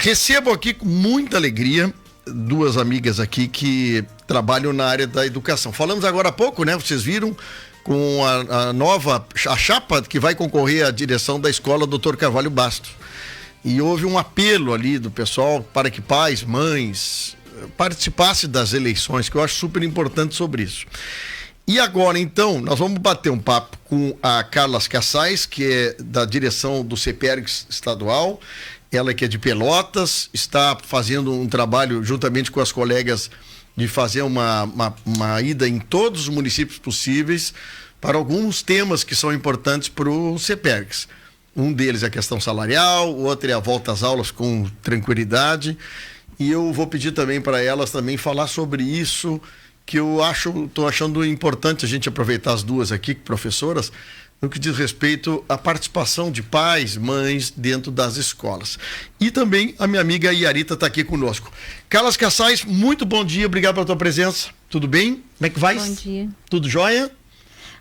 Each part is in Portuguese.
Recebo aqui com muita alegria duas amigas aqui que trabalham na área da educação. Falamos agora há pouco, né? Vocês viram com a chapa que vai concorrer à direção da escola Dr. Carvalho Bastos. E houve um apelo ali do pessoal para que pais, mães participassem das eleições, que eu acho super importante sobre isso. E agora, então, nós vamos bater um papo com a Carla Cassais, que é da direção do CEPERGS estadual. Ela que é de Pelotas, está fazendo um trabalho juntamente com as colegas de fazer uma ida em todos os municípios possíveis para alguns temas que são importantes para o CEPERGS. Um deles é a questão salarial, o outro é a volta às aulas com tranquilidade. E eu vou pedir também para elas também falar sobre isso, que eu estou achando importante a gente aproveitar as duas aqui, professoras, no que diz respeito à participação de pais, mães dentro das escolas. E também a minha amiga Yarita está aqui conosco. Carla Cassais, muito bom dia, obrigado pela tua presença. Tudo bem? Como é que vai? Bom dia. Tudo jóia?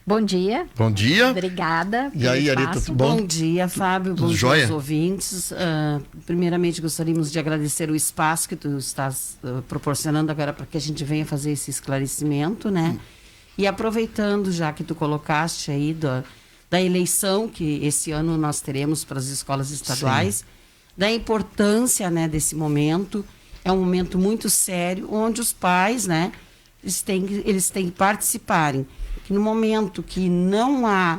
Bom dia. Bom dia. Obrigada. E aí, Yarita, tudo bom? Bom dia, Fábio. Tudo bom jóia? dia aos ouvintes. Primeiramente, gostaríamos de agradecer o espaço que tu estás proporcionando agora para que a gente venha fazer esse esclarecimento, né? E aproveitando, já que tu colocaste aí da eleição que esse ano nós teremos para as escolas estaduais, sim, da importância, né, desse momento. É um momento muito sério, onde os pais, né, eles têm que participarem. Que no momento que não há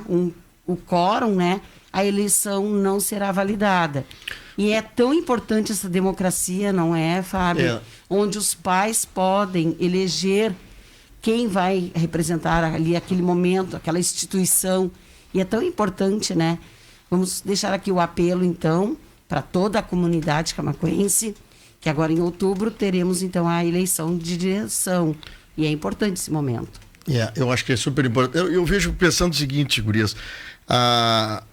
o quórum, né, a eleição não será validada. E é tão importante essa democracia, não é, Fábio? É. Onde os pais podem eleger quem vai representar ali aquele momento, aquela instituição. E é tão importante, né? Vamos deixar aqui o apelo, então, para toda a comunidade camaquense, que agora em outubro teremos, então, a eleição de direção. E é importante esse momento. Eu acho que é super importante. Eu vejo pensando o seguinte, gurias, a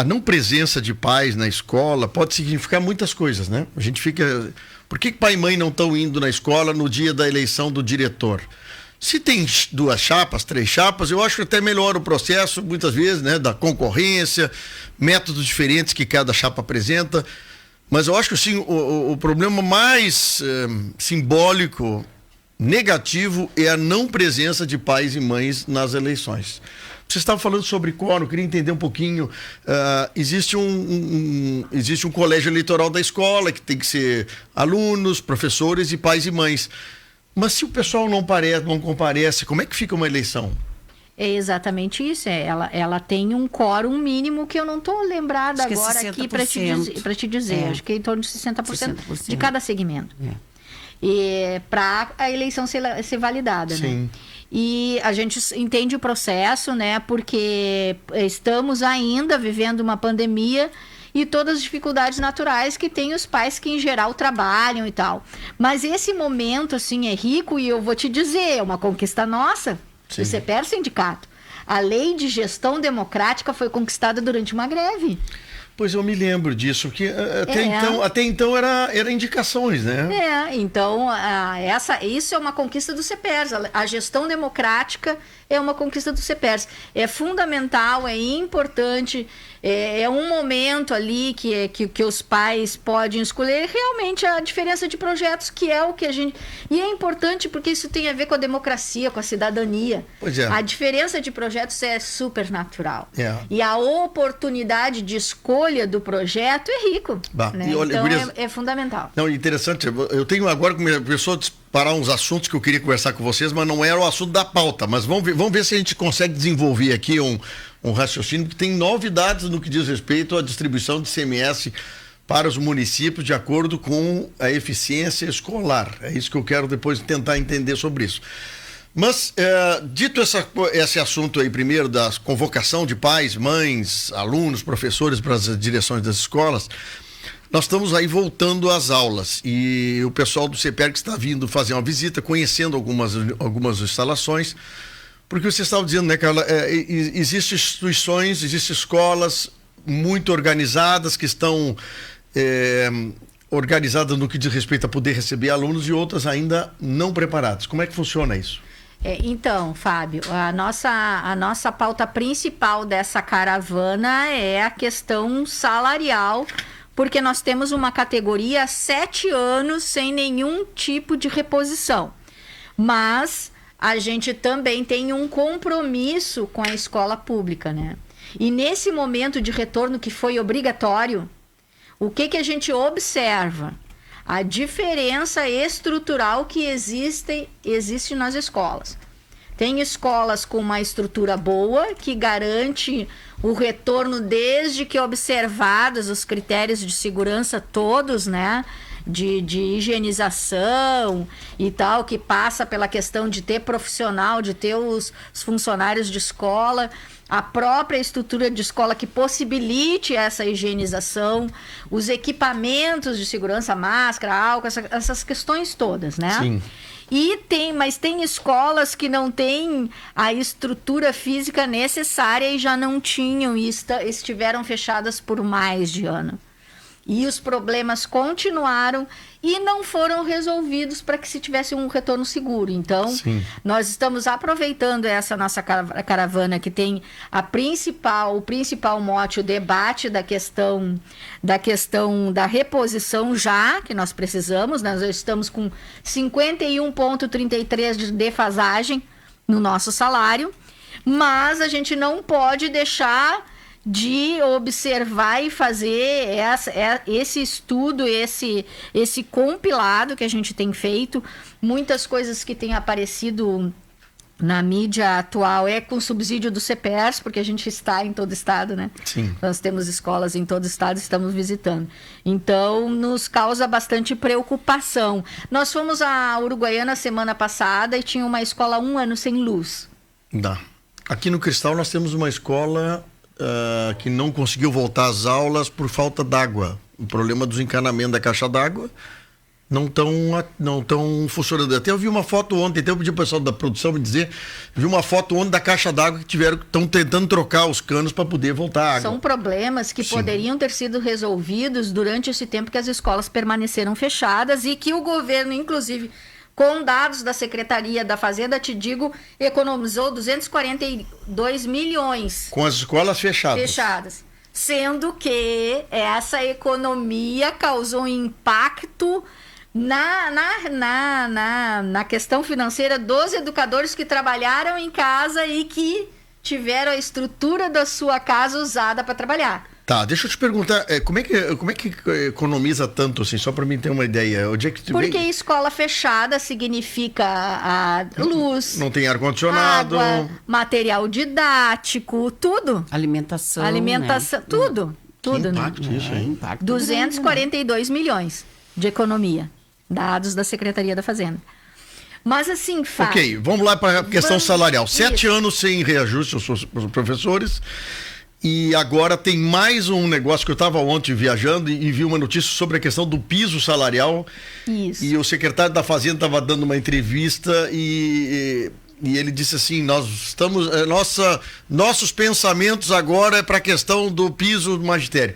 não presença de pais na escola pode significar muitas coisas, né? A gente fica... Por que pai e mãe não estão indo na escola no dia da eleição do diretor? Se tem 2 chapas, 3 chapas, eu acho que até melhora o processo, muitas vezes, né, da concorrência, métodos diferentes que cada chapa apresenta. Mas eu acho que assim, o problema mais simbólico, negativo, é a não presença de pais e mães nas eleições. Você estava falando sobre quórum, queria entender um pouquinho. Existe um colégio eleitoral da escola, que tem que ser alunos, professores e pais e mães. Mas se o pessoal não comparece, como é que fica uma eleição? É exatamente isso. Ela tem um quórum mínimo que eu não estou lembrada agora aqui para te dizer. Acho que é em torno de 60% de cada segmento. E para a eleição ser validada. Sim. Né? E a gente entende o processo, né? Porque estamos ainda vivendo uma pandemia e todas as dificuldades naturais que tem os pais que, em geral, trabalham e tal. Mas esse momento, assim, é rico e eu vou te dizer, é uma conquista nossa, do CEPER Sindicato. A lei de gestão democrática foi conquistada durante uma greve. Pois eu me lembro disso, que até então era indicações, né? Então, isso é uma conquista do CEPERS. A gestão democrática é uma conquista do CEPERS. É fundamental, é importante, é um momento ali que os pais podem escolher realmente a diferença de projetos, que é o que a gente... E é importante porque isso tem a ver com a democracia, com a cidadania. Pois é. A diferença de projetos é super natural. E a oportunidade de escolha do projeto é rico. Né? Então é fundamental. Não, interessante. Eu tenho agora começou a disparar uns assuntos que eu queria conversar com vocês, mas não era o assunto da pauta. Mas vamos ver se a gente consegue desenvolver aqui um raciocínio que tem novidades no que diz respeito à distribuição de ICMS para os municípios de acordo com a eficiência escolar. É isso que eu quero depois tentar entender sobre isso. Mas, dito esse assunto aí primeiro da convocação de pais, mães, alunos, professores para as direções das escolas, nós estamos aí voltando às aulas e o pessoal do CEPERG está vindo fazer uma visita, conhecendo algumas instalações, porque você estava dizendo, né, Carla, existem instituições, existem escolas muito organizadas que estão organizadas no que diz respeito a poder receber alunos e outras ainda não preparadas. Como é que funciona isso? Então, Fábio, a nossa pauta principal dessa caravana é a questão salarial, porque nós temos uma categoria há 7 anos sem nenhum tipo de reposição. Mas a gente também tem um compromisso com a escola pública, né? E nesse momento de retorno que foi obrigatório, o que a gente observa? A diferença estrutural que existe nas escolas. Tem escolas com uma estrutura boa, que garante o retorno desde que observados os critérios de segurança todos, né? De higienização e tal, que passa pela questão de ter profissional, de ter os funcionários de escola, a própria estrutura de escola que possibilite essa higienização, os equipamentos de segurança, máscara, álcool, essas questões todas, né? Sim. Mas tem escolas que não têm a estrutura física necessária e já não tinham e estiveram fechadas por mais de ano. E os problemas continuaram e não foram resolvidos para que se tivesse um retorno seguro. Então, sim, nós estamos aproveitando essa nossa caravana que tem o principal mote, o debate da questão da reposição já, que nós precisamos. Nós estamos com 51,33 de defasagem no nosso salário, mas a gente não pode deixar de observar e fazer esse estudo, esse compilado que a gente tem feito. Muitas coisas que têm aparecido na mídia atual com subsídio do CEPERS, porque a gente está em todo estado, né? Sim. Nós temos escolas em todo estado, estamos visitando. Então, nos causa bastante preocupação. Nós fomos a Uruguaiana semana passada e tinha uma escola 1 ano sem luz. Aqui no Cristal nós temos uma escola que não conseguiu voltar às aulas por falta d'água. O problema dos encanamentos da caixa d'água não estão funcionando. Até eu vi uma foto ontem, até eu pedi para o pessoal da produção me dizer, vi uma foto ontem da caixa d'água que estão tentando trocar os canos para poder voltar a água. São problemas que poderiam ter sido resolvidos durante esse tempo que as escolas permaneceram fechadas e que o governo, inclusive, com dados da Secretaria da Fazenda, te digo, economizou 242 milhões. Com as escolas fechadas. Sendo que essa economia causou um impacto na questão financeira dos educadores que trabalharam em casa e que tiveram a estrutura da sua casa usada para trabalhar. Tá, deixa eu te perguntar, como é que economiza tanto assim, só para mim ter uma ideia? Porque escola fechada significa a luz, não tem ar-condicionado, água, material didático, tudo. Alimentação, né? tudo. Que impacto, né? Isso aí. Impacto 242 milhões de economia, dados da Secretaria da Fazenda. Mas assim, Ok, vamos lá para a questão salarial. 7 anos sem reajuste os professores. E agora tem mais um negócio que eu estava ontem viajando e vi uma notícia sobre a questão do piso salarial. Isso. E o secretário da Fazenda estava dando uma entrevista e ele disse assim, nossos pensamentos agora é para a questão do piso do magistério.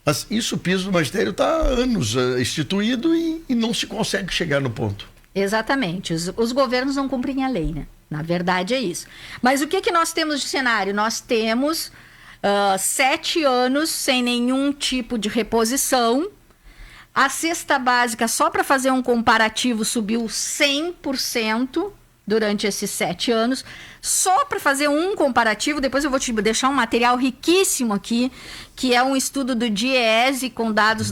Mas o piso do magistério está há anos instituído e não se consegue chegar no ponto. Exatamente. Os governos não cumprem a lei, né? Na verdade é isso. Mas o que nós temos de cenário? Nós temos 7 anos sem nenhum tipo de reposição. A cesta básica, só para fazer um comparativo, subiu 100% durante esses 7 anos. Só para fazer um comparativo, depois eu vou te deixar um material riquíssimo aqui, que é um estudo do DIEESE com dados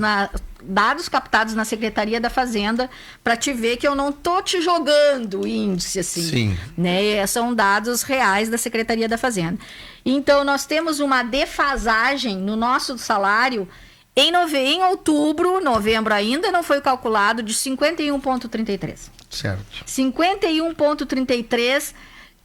captados na Secretaria da Fazenda, para te ver que eu não tô te jogando índice assim. Sim. Né? São dados reais da Secretaria da Fazenda. Então, nós temos uma defasagem no nosso salário em outubro, novembro ainda não foi calculado, de 51,33. Certo. 51,33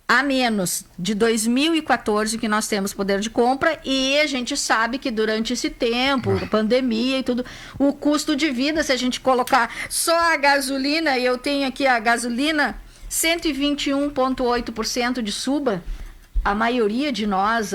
a menos de 2014, que nós temos poder de compra, e a gente sabe que durante esse tempo, pandemia e tudo, o custo de vida, se a gente colocar só a gasolina, e eu tenho aqui a gasolina, 121,8% de suba, a maioria de nós,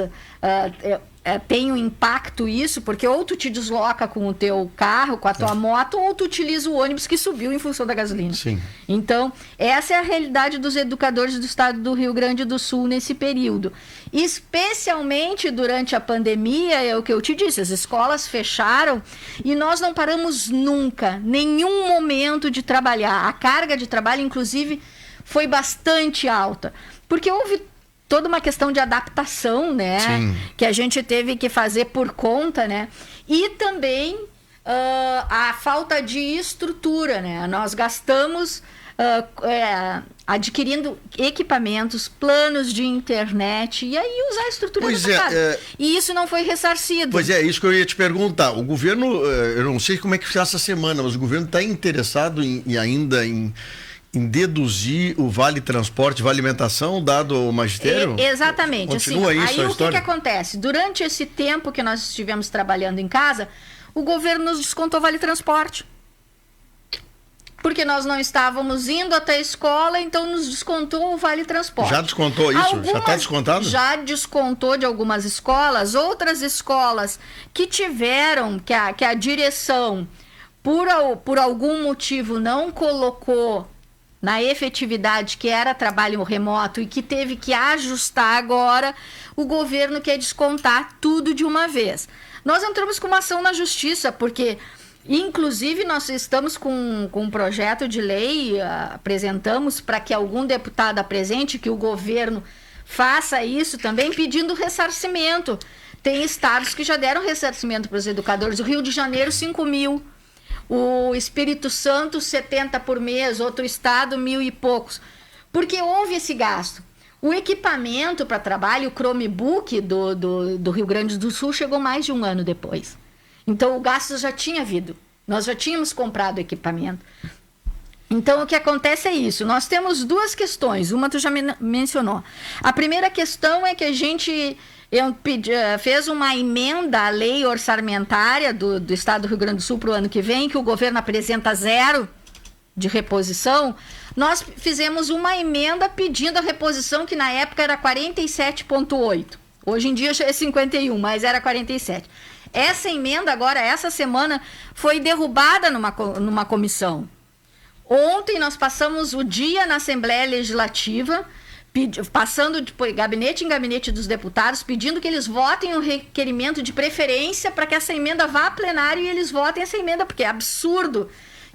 tem um impacto isso, porque ou tu te desloca com o teu carro, com a tua moto, ou tu utiliza o ônibus que subiu em função da gasolina. Sim. Então, essa é a realidade dos educadores do estado do Rio Grande do Sul nesse período. Especialmente durante a pandemia, é o que eu te disse, as escolas fecharam e nós não paramos nunca, nenhum momento de trabalhar. A carga de trabalho, inclusive, foi bastante alta, porque houve toda uma questão de adaptação, né? Sim. Que a gente teve que fazer por conta, né? E também a falta de estrutura, né? Nós gastamos adquirindo equipamentos, planos de internet, e aí usar a estrutura da casa. E isso não foi ressarcido. Pois é, isso que eu ia te perguntar. O governo, eu não sei como é que foi essa semana, mas o governo está interessado ainda em deduzir o Vale Transporte, Vale Alimentação, dado o magistério? Exatamente. Continua assim, isso, aí a o que acontece? Durante esse tempo que nós estivemos trabalhando em casa, o governo nos descontou Vale Transporte. Porque nós não estávamos indo até a escola, então nos descontou o Vale Transporte. Já descontou isso? Já está descontado? Já descontou de algumas escolas. Outras escolas que tiveram, que a direção, por algum motivo, não colocou na efetividade que era trabalho remoto e que teve que ajustar agora, o governo quer descontar tudo de uma vez. Nós entramos com uma ação na justiça, porque, inclusive, nós estamos com um projeto de lei, apresentamos para que algum deputado apresente, que o governo faça isso também, pedindo ressarcimento. Tem estados que já deram ressarcimento para os educadores. O Rio de Janeiro, 5 mil. O Espírito Santo, 70 por mês, outro estado, 1.000 e poucos. Porque houve esse gasto. O equipamento para trabalho, o Chromebook do Rio Grande do Sul, chegou mais de um ano depois. Então, o gasto já tinha havido. Nós já tínhamos comprado equipamento. Então, o que acontece é isso. Nós temos duas questões. Uma tu já mencionou. A primeira questão é que a gente fez uma emenda à lei orçamentária do Estado do Rio Grande do Sul para o ano que vem, que o governo apresenta 0 de reposição. Nós fizemos uma emenda pedindo a reposição, que na época era 47,8. Hoje em dia já é 51, mas era 47. Essa emenda agora, essa semana, foi derrubada numa comissão. Ontem nós passamos o dia na Assembleia Legislativa, passando de gabinete em gabinete dos deputados, pedindo que eles votem um requerimento de preferência para que essa emenda vá a plenário e eles votem essa emenda, porque é absurdo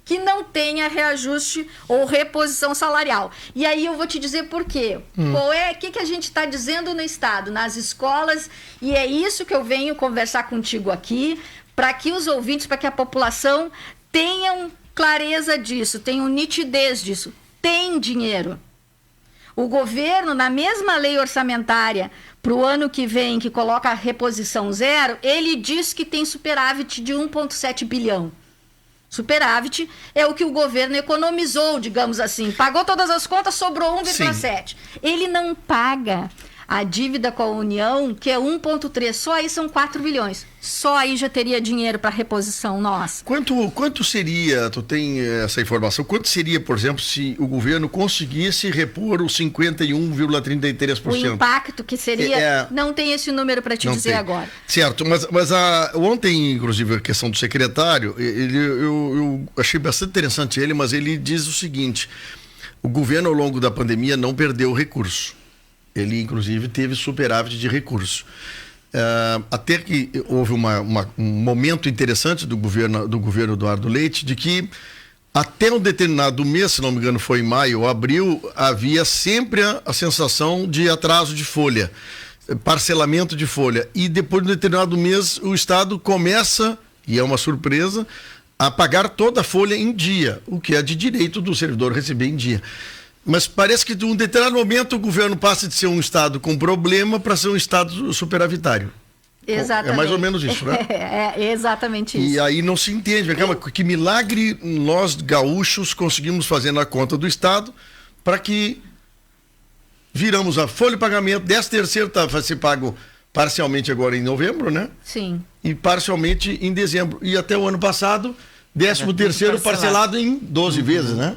que não tenha reajuste ou reposição salarial. E aí eu vou te dizer por quê. O que a gente está dizendo no Estado, nas escolas, e é isso que eu venho conversar contigo aqui, para que os ouvintes, para que a população tenham clareza disso, tenham nitidez disso. Tem dinheiro. O governo, na mesma lei orçamentária, para o ano que vem, que coloca a reposição 0, ele diz que tem superávit de 1,7 bilhão. Superávit é o que o governo economizou, digamos assim. Pagou todas as contas, sobrou 1,7. Ele não paga a dívida com a União, que é 1,3. Só aí são 4 bilhões. Só aí já teria dinheiro para reposição nossa. Quanto seria, tu tem essa informação, quanto seria, por exemplo, se o governo conseguisse repor os 51,33%? O impacto que seria, não tem esse número para te dizer agora. Certo, mas ontem, inclusive, a questão do secretário, eu achei bastante interessante ele, mas ele diz o seguinte: o governo, ao longo da pandemia, não perdeu recurso. Ele, inclusive, teve superávit de recurso. Até que houve um momento interessante do governo Eduardo Leite, de que até um determinado mês, se não me engano foi em maio ou abril, havia sempre a sensação de atraso de folha, parcelamento de folha. E depois de um determinado mês, o Estado começa, e é uma surpresa, a pagar toda a folha em dia, o que é de direito do servidor receber em dia. Mas parece que, de um determinado momento, o governo passa de ser um Estado com problema para ser um Estado superavitário. Exatamente. É mais ou menos isso, né? É exatamente isso. E aí não se entende. Que milagre nós, gaúchos, conseguimos fazer na conta do Estado para que viramos a folha de pagamento, 13º vai ser pago parcialmente agora em novembro, né? Sim. E parcialmente em dezembro. E até o ano passado 13º parcelado em 12 vezes, né?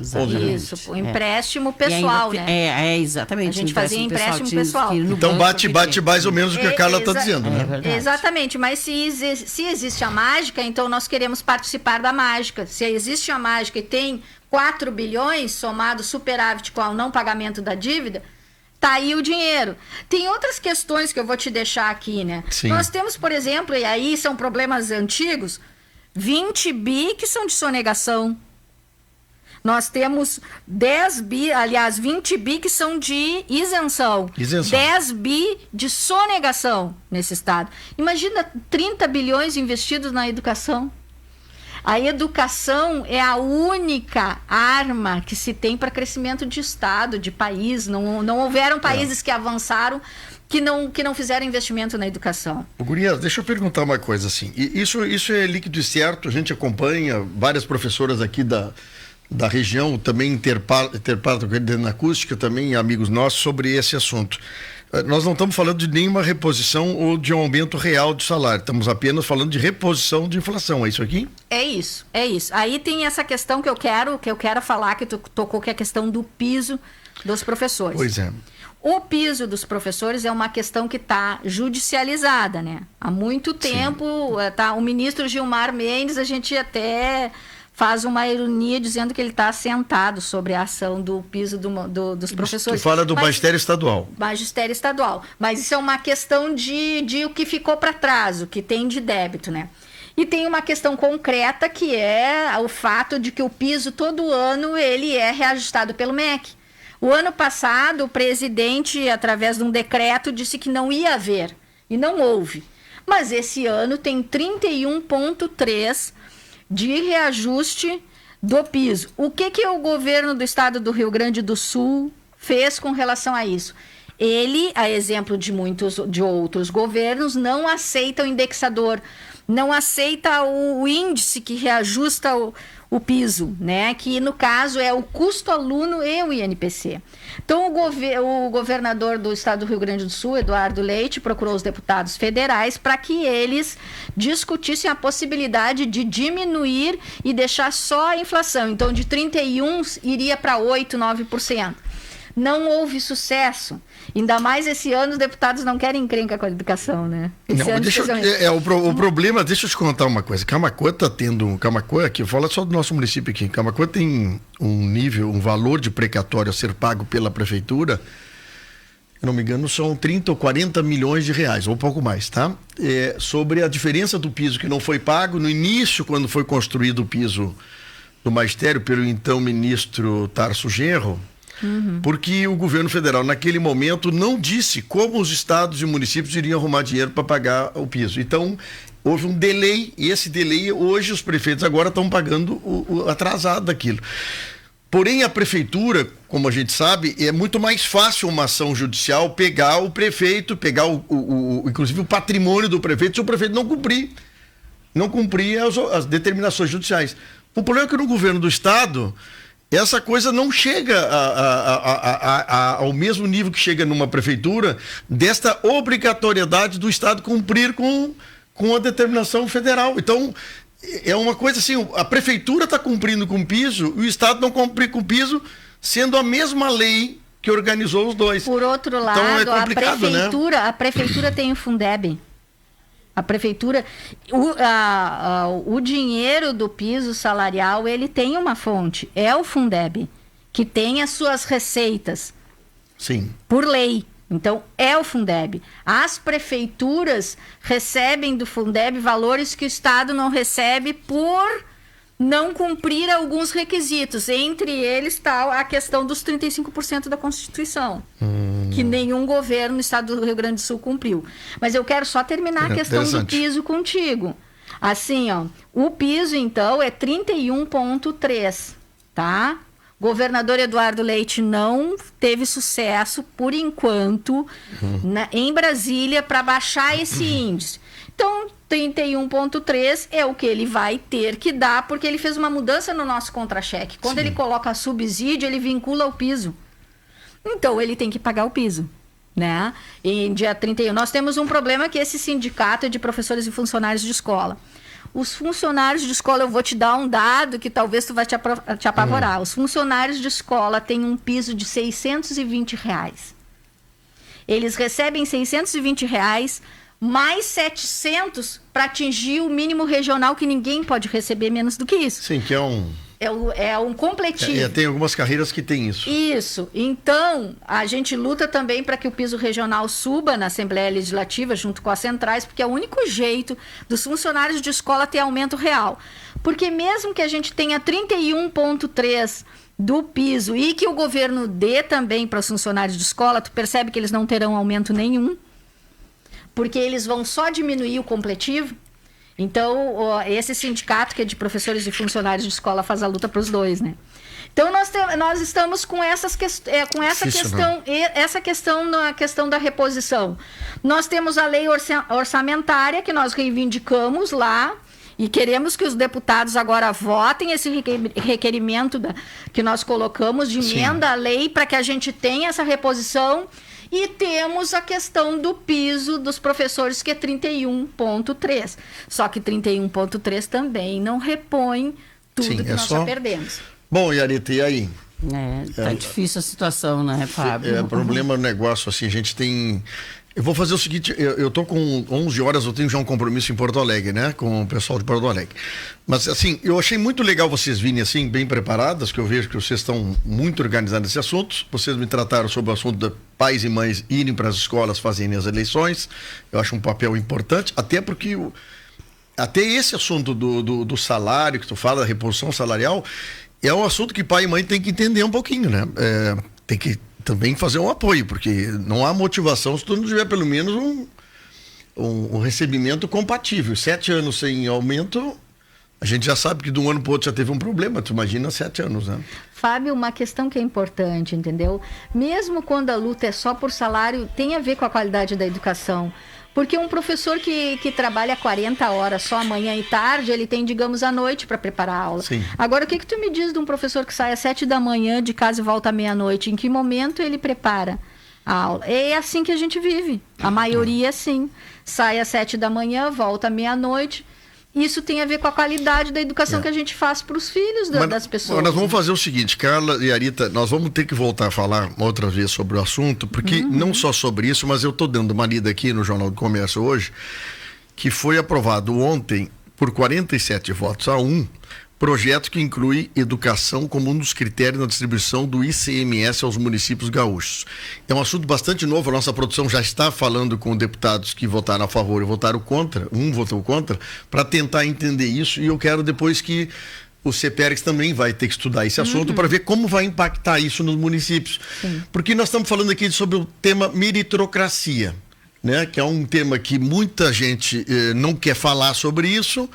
Isso, o empréstimo pessoal, né? Exatamente. A gente fazia empréstimo pessoal. Então bate mais ou menos o que a Carla está dizendo, né? Exatamente, mas se existe a mágica, então nós queremos participar da mágica. Se existe a mágica e tem 4 bilhões somado superávit com o não pagamento da dívida, tá aí o dinheiro. Tem outras questões que eu vou te deixar aqui, né? Sim. Nós temos, por exemplo, e aí são problemas antigos, 20 bi que são de sonegação. Nós temos 20 bi que são de isenção. 10 bi de sonegação nesse estado. Imagina 30 bilhões investidos na educação. A educação é a única arma que se tem para crescimento de estado, de país. Não houveram países que avançaram que não fizeram investimento na educação. Gurias, deixa eu perguntar uma coisa assim. Isso é líquido e certo, a gente acompanha várias professoras aqui da região, também interparto na acústica, também amigos nossos, sobre esse assunto. Nós não estamos falando de nenhuma reposição ou de um aumento real de salário, estamos apenas falando de reposição de inflação, é isso aqui? É isso. Aí tem essa questão que eu quero falar, que tu tocou, que é a questão do piso dos professores. Pois é. O piso dos professores é uma questão que está judicializada, né? Há muito tempo, o ministro Gilmar Mendes, a gente até faz uma ironia dizendo que ele está assentado sobre a ação do piso dos professores. Tu fala do magistério estadual. Magistério estadual. Mas isso é uma questão de o que ficou para trás, o que tem de débito, né? E tem uma questão concreta, que é o fato de que o piso, todo ano, ele é reajustado pelo MEC. O ano passado, o presidente, através de um decreto, disse que não ia haver. E não houve. Mas esse ano tem 31,3% de reajuste do piso. O que o governo do estado do Rio Grande do Sul fez com relação a isso? Ele, a exemplo de outros governos, não aceita o indexador, não aceita o índice que reajusta o piso, né? Que no caso é o custo aluno e o INPC. Então o governador do estado do Rio Grande do Sul, Eduardo Leite, procurou os deputados federais para que eles discutissem a possibilidade de diminuir e deixar só a inflação. Então de 31% iria para 8%, 9%. Não houve sucesso. Ainda mais esse ano os deputados não querem encrenca com a educação, né? O problema, deixa eu te contar uma coisa. Camaquã está tendo Camaquã, aqui, fala só do nosso município aqui. Camaquã tem um valor de precatório a ser pago pela prefeitura, se não me engano, são 30 ou 40 milhões de reais, ou um pouco mais, tá? Sobre a diferença do piso que não foi pago no início, quando foi construído o piso do magistério pelo então ministro Tarso Genro. Porque o governo federal, naquele momento, não disse como os estados e municípios iriam arrumar dinheiro para pagar o piso. Então, houve um delay, e esse delay, hoje, os prefeitos agora estão pagando o atrasado daquilo. Porém, a prefeitura, como a gente sabe, é muito mais fácil uma ação judicial pegar o prefeito, pegar inclusive o patrimônio do prefeito, se o prefeito não cumprir as determinações judiciais. O problema é que no governo do estado, essa coisa não chega ao mesmo nível que chega numa prefeitura, desta obrigatoriedade do Estado cumprir com a determinação federal. Então, é uma coisa assim, a prefeitura está cumprindo com o piso, e o Estado não cumpre com o piso, sendo a mesma lei que organizou os dois. Por outro lado, então a prefeitura tem o Fundeb. A prefeitura, o dinheiro do piso salarial, ele tem uma fonte, é o Fundeb, que tem as suas receitas. Sim. Por lei. Então, é o Fundeb. As prefeituras recebem do Fundeb valores que o Estado não recebe por não cumprir alguns requisitos. Entre eles está a questão dos 35% da Constituição, que nenhum governo no estado do Rio Grande do Sul cumpriu. Mas eu quero só terminar a questão do piso contigo. Assim, o piso, então, é 31,3%, tá? Governador Eduardo Leite não teve sucesso, por enquanto, em Brasília, para baixar esse índice. Então, 31,3% é o que ele vai ter que dar, porque ele fez uma mudança no nosso contra-cheque. Quando ele coloca subsídio, ele vincula o piso. Então, ele tem que pagar o piso, né? Em dia 31, nós temos um problema que esse sindicato é de professores e funcionários de escola. Os funcionários de escola, eu vou te dar um dado que talvez tu vai te apavorar. Os funcionários de escola têm um piso de R$620. Eles recebem R$620, mais 700 para atingir o mínimo regional, que ninguém pode receber menos do que isso. Sim, que é um... É um completivo. Tem algumas carreiras que tem isso. Isso. Então, a gente luta também para que o piso regional suba na Assembleia Legislativa, junto com as centrais, porque é o único jeito dos funcionários de escola ter aumento real. Porque mesmo que a gente tenha 31,3 do piso e que o governo dê também para os funcionários de escola, tu percebe que eles não terão aumento nenhum, porque eles vão só diminuir o completivo. Então, esse sindicato, que é de professores e funcionários de escola, faz a luta para os dois, né? Então, nós estamos com essa questão na questão da reposição. Nós temos a lei orçamentária, que nós reivindicamos lá, e queremos que os deputados agora votem esse requerimento que nós colocamos de emenda à lei, para que a gente tenha essa reposição. E temos a questão do piso dos professores, que é 31,3. Só que 31,3 também não repõe tudo que nós já perdemos. Bom, Yarita, e aí? Tá difícil a situação, né, Fábio? Problema no negócio, assim, a gente tem... Eu vou fazer o seguinte, eu tô com 11 horas, eu tenho já um compromisso em Porto Alegre, né? Com o pessoal de Porto Alegre. Mas, assim, eu achei muito legal vocês virem, assim, bem preparadas, que eu vejo que vocês estão muito organizados nesse assunto. Vocês me trataram sobre o assunto de pais e mães irem para as escolas fazerem as eleições. Eu acho um papel importante, até porque até esse assunto do salário, que tu fala, da reposição salarial, é um assunto que pai e mãe tem que entender um pouquinho, né? Tem que também fazer um apoio, porque não há motivação se tu não tiver pelo menos um recebimento compatível. 7 anos sem aumento, a gente já sabe que de um ano para o outro já teve um problema, tu imagina 7 anos, né? Fábio, uma questão que é importante, entendeu? Mesmo quando a luta é só por salário, tem a ver com a qualidade da educação. Porque um professor que trabalha 40 horas só manhã e tarde, ele tem, digamos, a noite para preparar a aula. Sim. Agora, o que tu me diz de um professor que sai às 7 da manhã de casa e volta à meia-noite? Em que momento ele prepara a aula? É assim que a gente vive. A maioria, sim. Sai às 7 da manhã, volta à meia-noite. Isso tem a ver com a qualidade da educação que a gente faz para os filhos das pessoas. Nós vamos fazer o seguinte, Carla e Arita, nós vamos ter que voltar a falar uma outra vez sobre o assunto, porque não só sobre isso, mas eu estou dando uma lida aqui no Jornal do Comércio hoje, que foi aprovado ontem por 47 votos a 1, projeto que inclui educação como um dos critérios na distribuição do ICMS aos municípios gaúchos. É um assunto bastante novo, a nossa produção já está falando com deputados que votaram a favor e votaram contra, um votou contra, para tentar entender isso, e eu quero depois que o CPEREX também vai ter que estudar esse assunto para ver como vai impactar isso nos municípios. Sim. Porque nós estamos falando aqui sobre o tema meritocracia, né? Que é um tema que muita gente não quer falar sobre isso,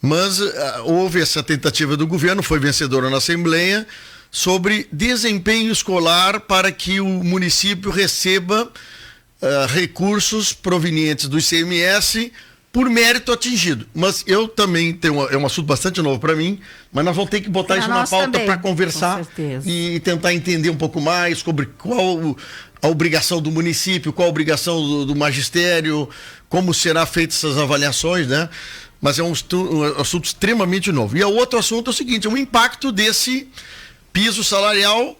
mas houve essa tentativa do governo, foi vencedora na Assembleia, sobre desempenho escolar para que o município receba recursos provenientes do ICMS por mérito atingido. Mas eu também tenho é um assunto bastante novo para mim, mas nós vamos ter que botar isso na pauta para conversar e tentar entender um pouco mais sobre qual a obrigação do município, qual a obrigação do magistério, como será feitas essas avaliações, né? Mas é um assunto extremamente novo. E o outro assunto é o seguinte, é o impacto desse piso salarial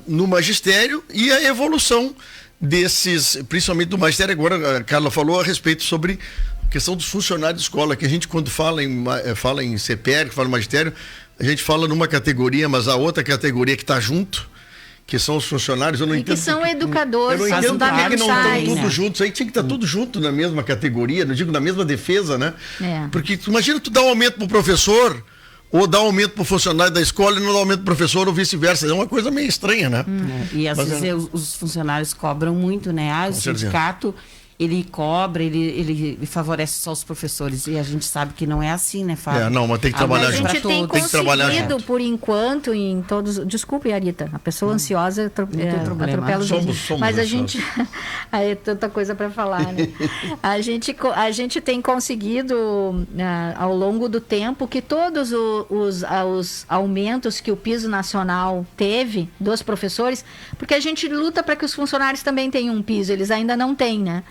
no magistério e a evolução desses, principalmente do magistério. Agora a Carla falou a respeito sobre a questão dos funcionários de escola, que a gente quando fala em CPR, que fala em magistério, a gente fala numa categoria, mas a outra categoria que está junto, que são os funcionários, eu não entendo. Que são educadores, eu não entendo por que não estão tudo juntos. Aí tinha que estar tudo junto na mesma categoria, não digo na mesma defesa, né? Porque imagina tu dar um aumento pro professor, ou dar um aumento pro funcionário da escola e não dar aumento pro professor, ou vice-versa. É uma coisa meio estranha, né? E às vezes os funcionários cobram muito, né? O sindicato, ele cobra, ele favorece só os professores. E a gente sabe que não é assim, né, Fábio? Não, mas tem que trabalhar junto. A gente tem conseguido, por enquanto, em todos... Desculpe, Arita, a pessoa ansiosa atropela os outros. Mas a gente... Aí é tanta coisa para falar, né? A gente tem conseguido, ao longo do tempo, que todos os aumentos que o piso nacional teve dos professores, porque a gente luta para que os funcionários também tenham um piso, eles ainda não têm, né?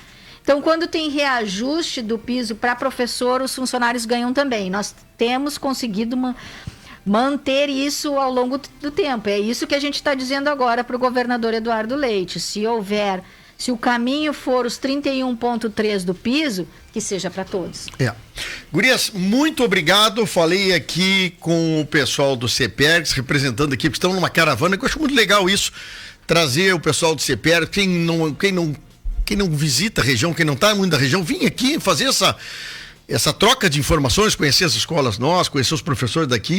Então, quando tem reajuste do piso para professor, os funcionários ganham também. Nós temos conseguido manter isso ao longo do tempo. É isso que a gente está dizendo agora para o governador Eduardo Leite. Se o caminho for os 31,3 do piso, que seja para todos. Gurias, muito obrigado. Falei aqui com o pessoal do CEPERGS, representando aqui, porque estão numa caravana, que eu acho muito legal isso, trazer o pessoal do CEPERGS, quem não visita a região, quem não está muito na região, vim aqui fazer essa troca de informações, conhecer as escolas nossas, conhecer os professores daqui.